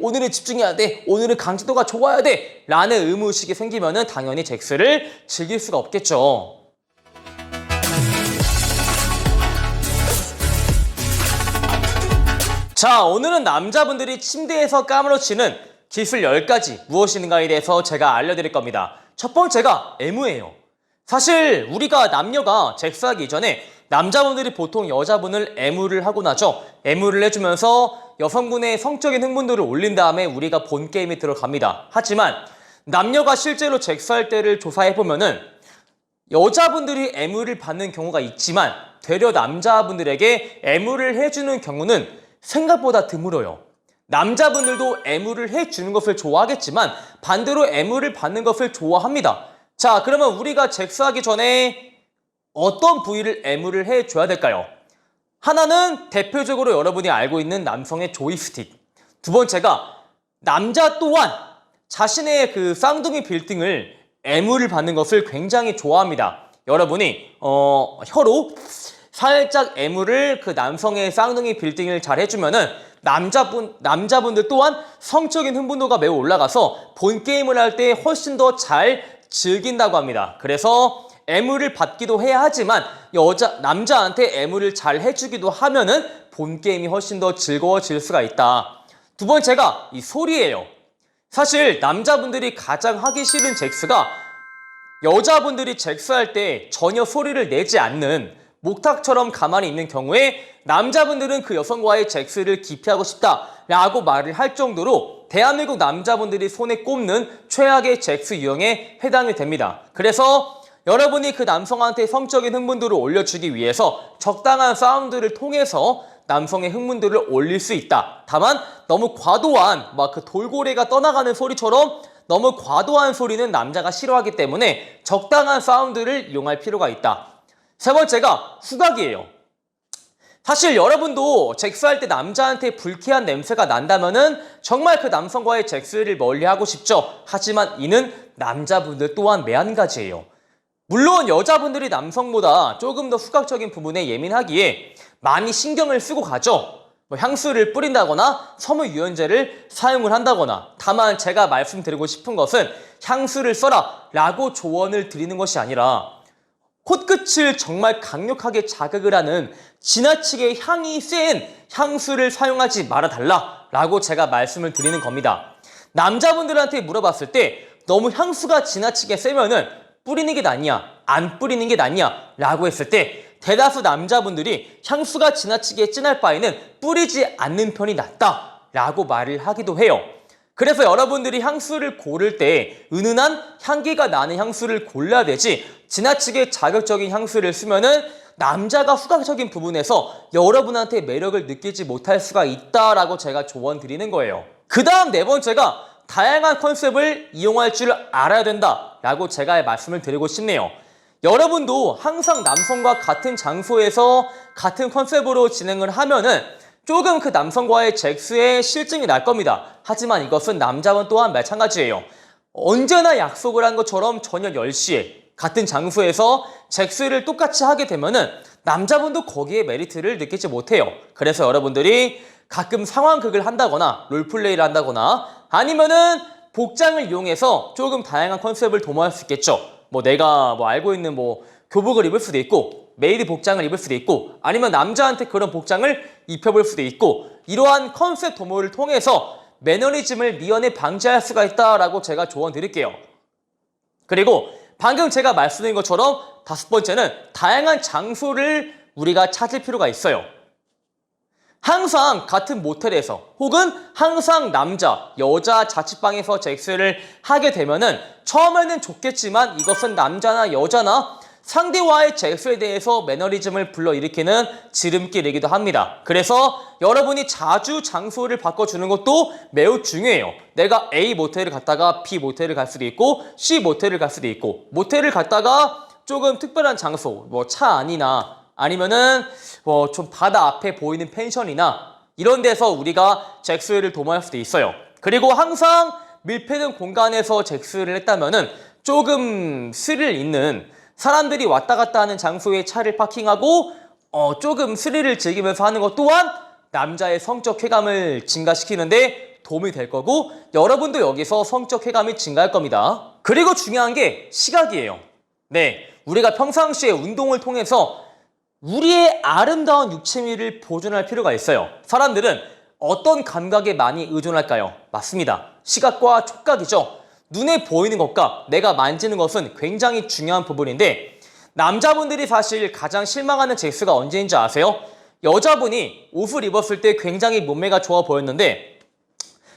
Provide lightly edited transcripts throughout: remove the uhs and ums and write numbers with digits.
오늘은 집중해야 돼, 오늘은 강제도가 좋아야 돼 라는 의무의식이 생기면은 당연히 잭스를 즐길 수가 없겠죠. 자, 오늘은 남자분들이 침대에서 까무러치는 기술 10가지 무엇인가에 대해서 제가 알려드릴 겁니다. 첫 번째가 애무예요. 사실 우리가 남녀가 잭스하기 이전에 남자분들이 보통 여자분을 애무를 하고 나죠. 애무를 해주면서 여성분의 성적인 흥분도를 올린 다음에 우리가 본 게임에 들어갑니다. 하지만 남녀가 실제로 잭스할 때를 조사해보면은 여자분들이 애무를 받는 경우가 있지만 되려 남자분들에게 애무를 해주는 경우는 생각보다 드물어요. 남자분들도 애무를 해주는 것을 좋아하겠지만 반대로 애무를 받는 것을 좋아합니다. 자, 그러면 우리가 잭스하기 전에 어떤 부위를 애무를 해줘야 될까요? 하나는 대표적으로 여러분이 알고 있는 남성의 조이스틱. 두 번째가 남자 또한 자신의 그 쌍둥이 빌딩을 애무를 받는 것을 굉장히 좋아합니다. 여러분이 혀로 살짝 애무를 그 남성의 쌍둥이 빌딩을 잘 해주면은 남자분들 또한 성적인 흥분도가 매우 올라가서 본 게임을 할 때 훨씬 더 잘 즐긴다고 합니다. 그래서 애무를 받기도 해야 하지만 남자한테 애무를 잘 해주기도 하면은 본 게임이 훨씬 더 즐거워질 수가 있다. 두 번째가 이 소리예요. 사실 남자분들이 가장 하기 싫은 잭스가 여자분들이 잭스할 때 전혀 소리를 내지 않는 목탁처럼 가만히 있는 경우에 남자분들은 그 여성과의 잭스를 기피하고 싶다라고 말을 할 정도로 대한민국 남자분들이 손에 꼽는 최악의 잭스 유형에 해당이 됩니다. 그래서 여러분이 그 남성한테 성적인 흥분도를 올려주기 위해서 적당한 사운드를 통해서 남성의 흥분도를 올릴 수 있다. 다만 너무 과도한 막 그 돌고래가 떠나가는 소리처럼 너무 과도한 소리는 남자가 싫어하기 때문에 적당한 사운드를 이용할 필요가 있다. 세 번째가 후각이에요. 사실 여러분도 잭스할 때 남자한테 불쾌한 냄새가 난다면은 정말 그 남성과의 잭스를 멀리하고 싶죠. 하지만 이는 남자분들 또한 매한가지예요. 물론 여자분들이 남성보다 조금 더 후각적인 부분에 예민하기에 많이 신경을 쓰고 가죠. 향수를 뿌린다거나 섬유유연제를 사용을 한다거나. 다만 제가 말씀드리고 싶은 것은 향수를 써라 라고 조언을 드리는 것이 아니라 코끝을 정말 강력하게 자극을 하는 지나치게 향이 센 향수를 사용하지 말아달라 라고 제가 말씀을 드리는 겁니다. 남자분들한테 물어봤을 때 너무 향수가 지나치게 세면은 뿌리는 게 낫냐 안 뿌리는 게 낫냐 라고 했을 때 대다수 남자분들이 향수가 지나치게 진할 바에는 뿌리지 않는 편이 낫다 라고 말을 하기도 해요. 그래서 여러분들이 향수를 고를 때 은은한 향기가 나는 향수를 골라야 되지 지나치게 자극적인 향수를 쓰면은 남자가 후각적인 부분에서 여러분한테 매력을 느끼지 못할 수가 있다라고 제가 조언 드리는 거예요. 그 다음 네 번째가 다양한 컨셉을 이용할 줄 알아야 된다라고 제가 말씀을 드리고 싶네요. 여러분도 항상 남성과 같은 장소에서 같은 컨셉으로 진행을 하면은 조금 그 남성과의 잭스에 실증이 날 겁니다. 하지만 이것은 남자분 또한 마찬가지예요. 언제나 약속을 한 것처럼 저녁 10시에 같은 장소에서 잭스를 똑같이 하게 되면은 남자분도 거기에 메리트를 느끼지 못해요. 그래서 여러분들이 가끔 상황극을 한다거나 롤플레이를 한다거나 아니면은 복장을 이용해서 조금 다양한 컨셉을 도모할 수 있겠죠. 내가 알고 있는 교복을 입을 수도 있고 메이드 복장을 입을 수도 있고 아니면 남자한테 그런 복장을 입혀볼 수도 있고 이러한 컨셉 도모를 통해서 매너리즘을 미연에 방지할 수가 있다라고 제가 조언 드릴게요. 그리고 방금 제가 말씀드린 것처럼 다섯 번째는 다양한 장소를 우리가 찾을 필요가 있어요. 항상 같은 모텔에서 혹은 항상 남자, 여자 자취방에서 잭스를 하게 되면은 처음에는 좋겠지만 이것은 남자나 여자나 상대와의 잭스에 대해서 매너리즘을 불러일으키는 지름길이기도 합니다. 그래서 여러분이 자주 장소를 바꿔주는 것도 매우 중요해요. 내가 A 모텔을 갔다가 B 모텔을 갈 수도 있고 C 모텔을 갈 수도 있고 모텔을 갔다가 조금 특별한 장소, 차 안이나 아니면은 좀 바다 앞에 보이는 펜션이나 이런 데서 우리가 잭스를 도모할 수도 있어요. 그리고 항상 밀폐된 공간에서 잭스를 했다면은 조금 스릴 있는 사람들이 왔다 갔다 하는 장소에 차를 파킹하고 조금 스릴을 즐기면서 하는 것 또한 남자의 성적 쾌감을 증가시키는데 도움이 될 거고 여러분도 여기서 성적 쾌감이 증가할 겁니다. 그리고 중요한 게 시각이에요. 네, 우리가 평상시에 운동을 통해서 우리의 아름다운 육체미를 보존할 필요가 있어요. 사람들은 어떤 감각에 많이 의존할까요? 맞습니다. 시각과 촉각이죠. 눈에 보이는 것과 내가 만지는 것은 굉장히 중요한 부분인데 남자분들이 사실 가장 실망하는 잭스가 언제인지 아세요? 여자분이 옷을 입었을 때 굉장히 몸매가 좋아 보였는데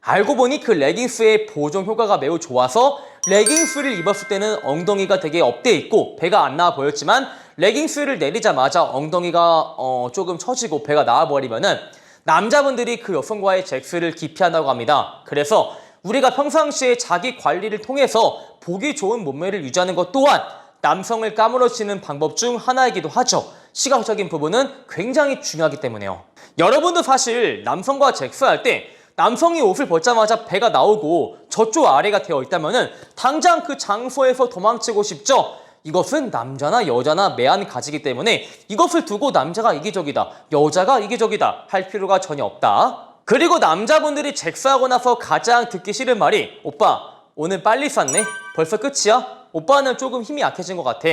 알고 보니 그 레깅스의 보존 효과가 매우 좋아서 레깅스를 입었을 때는 엉덩이가 되게 업돼 있고 배가 안 나와 보였지만 레깅스를 내리자마자 엉덩이가 조금 처지고 배가 나와 버리면은 남자분들이 그 여성과의 잭스를 기피한다고 합니다. 그래서 우리가 평상시에 자기 관리를 통해서 보기 좋은 몸매를 유지하는 것 또한 남성을 까무러치는 방법 중 하나이기도 하죠. 시각적인 부분은 굉장히 중요하기 때문에요. 여러분도 사실 남성과 잭스할 때 남성이 옷을 벗자마자 배가 나오고 저쪽 아래가 되어 있다면 당장 그 장소에서 도망치고 싶죠? 이것은 남자나 여자나 매한가지기 때문에 이것을 두고 남자가 이기적이다, 여자가 이기적이다 할 필요가 전혀 없다. 그리고 남자분들이 잭스하고 나서 가장 듣기 싫은 말이 오빠 오늘 빨리 쌌네? 벌써 끝이야? 오빠는 조금 힘이 약해진 것 같아.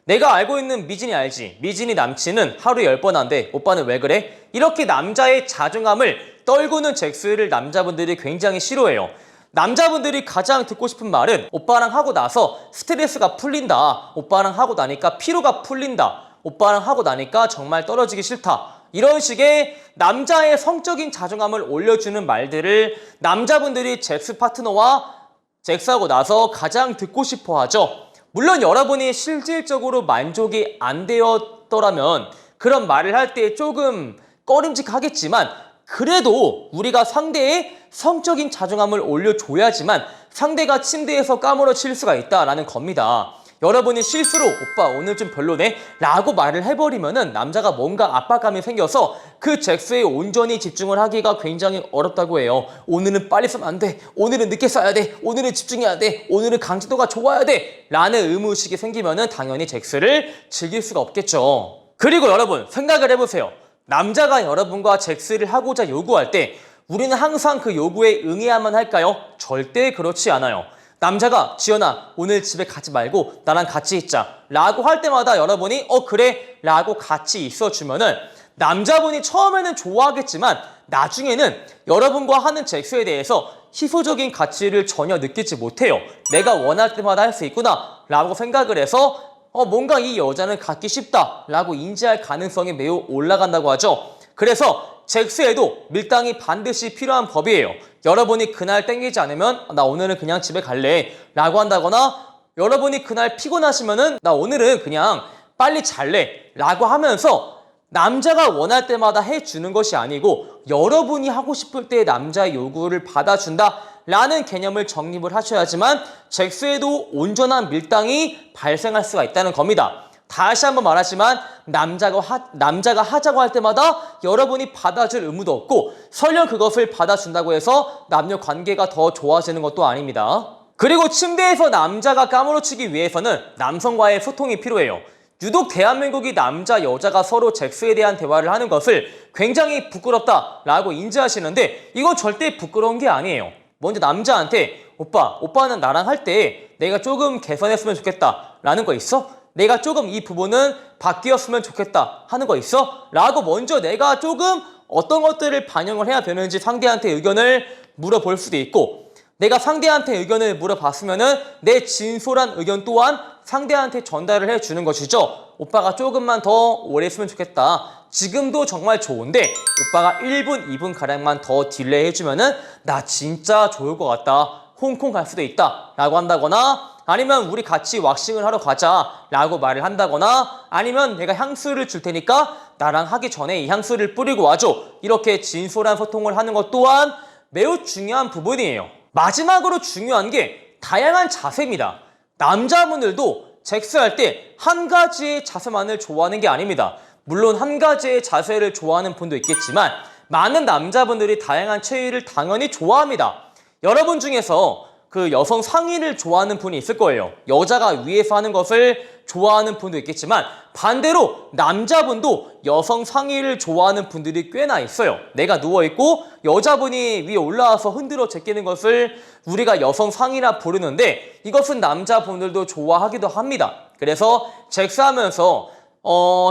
내가 알고 있는 미진이 알지? 미진이 남친은 하루에 10번 한대. 오빠는 왜 그래? 이렇게 남자의 자존감을 떨구는 잭스를 남자분들이 굉장히 싫어해요. 남자분들이 가장 듣고 싶은 말은 오빠랑 하고 나서 스트레스가 풀린다. 오빠랑 하고 나니까 피로가 풀린다. 오빠랑 하고 나니까 정말 떨어지기 싫다. 이런 식의 남자의 성적인 자존감을 올려주는 말들을 남자분들이 잭스 파트너와 잭스하고 나서 가장 듣고 싶어 하죠. 물론 여러분이 실질적으로 만족이 안 되었더라면 그런 말을 할 때 조금 꺼림직하겠지만 그래도 우리가 상대의 성적인 자존감을 올려줘야지만 상대가 침대에서 까무러칠 수가 있다라는 겁니다. 여러분이 실수로 오빠 오늘 좀 별로네? 라고 말을 해버리면은 남자가 뭔가 압박감이 생겨서 그 잭스에 온전히 집중을 하기가 굉장히 어렵다고 해요. 오늘은 빨리 쓰면 안 돼. 오늘은 늦게 써야 돼. 오늘은 집중해야 돼. 오늘은 강제도가 좋아야 돼. 라는 의무의식이 생기면은 당연히 잭스를 즐길 수가 없겠죠. 그리고 여러분 생각을 해보세요. 남자가 여러분과 잭스를 하고자 요구할 때 우리는 항상 그 요구에 응해야만 할까요? 절대 그렇지 않아요. 남자가 지연아 오늘 집에 가지 말고 나랑 같이 있자 라고 할 때마다 여러분이 그래 라고 같이 있어주면은 남자분이 처음에는 좋아하겠지만 나중에는 여러분과 하는 잭스에 대해서 희소적인 가치를 전혀 느끼지 못해요. 내가 원할 때마다 할 수 있구나 라고 생각을 해서 뭔가 이 여자는 갖기 쉽다 라고 인지할 가능성이 매우 올라간다고 하죠. 그래서 잭스에도 밀당이 반드시 필요한 법이에요. 여러분이 그날 땡기지 않으면 나 오늘은 그냥 집에 갈래 라고 한다거나 여러분이 그날 피곤하시면은 나 오늘은 그냥 빨리 잘래 라고 하면서 남자가 원할 때마다 해주는 것이 아니고 여러분이 하고 싶을 때 남자의 요구를 받아준다 라는 개념을 정립을 하셔야지만 잭스에도 온전한 밀당이 발생할 수가 있다는 겁니다. 다시 한번 말하지만 남자가 하자고 할 때마다 여러분이 받아줄 의무도 없고 설령 그것을 받아준다고 해서 남녀 관계가 더 좋아지는 것도 아닙니다. 그리고 침대에서 남자가 까무러치기 위해서는 남성과의 소통이 필요해요. 유독 대한민국이 남자, 여자가 서로 잭스에 대한 대화를 하는 것을 굉장히 부끄럽다라고 인지하시는데 이건 절대 부끄러운 게 아니에요. 먼저 남자한테 오빠는 나랑 할 때 내가 조금 개선했으면 좋겠다 라는 거 있어? 내가 조금 이 부분은 바뀌었으면 좋겠다 하는 거 있어? 라고 먼저 내가 조금 어떤 것들을 반영을 해야 되는지 상대한테 의견을 물어볼 수도 있고 내가 상대한테 의견을 물어봤으면은 내 진솔한 의견 또한 상대한테 전달을 해주는 것이죠. 오빠가 조금만 더 오래 했으면 좋겠다. 지금도 정말 좋은데 오빠가 1분, 2분 가량만 더 딜레이 해주면은 나 진짜 좋을 것 같다. 홍콩 갈 수도 있다. 라고 한다거나 아니면 우리 같이 왁싱을 하러 가자 라고 말을 한다거나 아니면 내가 향수를 줄 테니까 나랑 하기 전에 이 향수를 뿌리고 와줘. 이렇게 진솔한 소통을 하는 것 또한 매우 중요한 부분이에요. 마지막으로 중요한 게 다양한 자세입니다. 남자분들도 잭스할 때 한 가지의 자세만을 좋아하는 게 아닙니다. 물론 한 가지의 자세를 좋아하는 분도 있겠지만 많은 남자분들이 다양한 체위를 당연히 좋아합니다. 여러분 중에서 그 여성 상의를 좋아하는 분이 있을 거예요. 여자가 위에서 하는 것을 좋아하는 분도 있겠지만 반대로 남자분도 여성 상의를 좋아하는 분들이 꽤나 있어요. 내가 누워있고 여자분이 위에 올라와서 흔들어 제끼는 것을 우리가 여성 상의라 부르는데 이것은 남자분들도 좋아하기도 합니다. 그래서 잭스하면서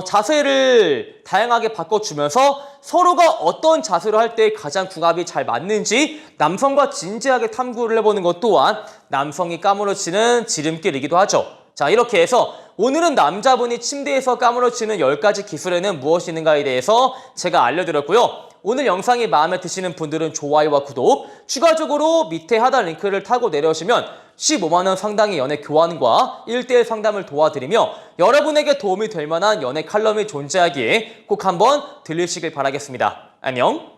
자세를 다양하게 바꿔주면서 서로가 어떤 자세로 할 때 가장 궁합이 잘 맞는지 남성과 진지하게 탐구를 해보는 것 또한 남성이 까무러치는 지름길이기도 하죠. 자, 이렇게 해서 오늘은 남자분이 침대에서 까무러치는 10가지 기술에는 무엇이 있는가에 대해서 제가 알려드렸고요. 오늘 영상이 마음에 드시는 분들은 좋아요와 구독, 추가적으로 밑에 하단 링크를 타고 내려오시면 15만원 상당의 연애 교환과 1대1 상담을 도와드리며 여러분에게 도움이 될 만한 연애 칼럼이 존재하기에 꼭 한번 들리시길 바라겠습니다. 안녕!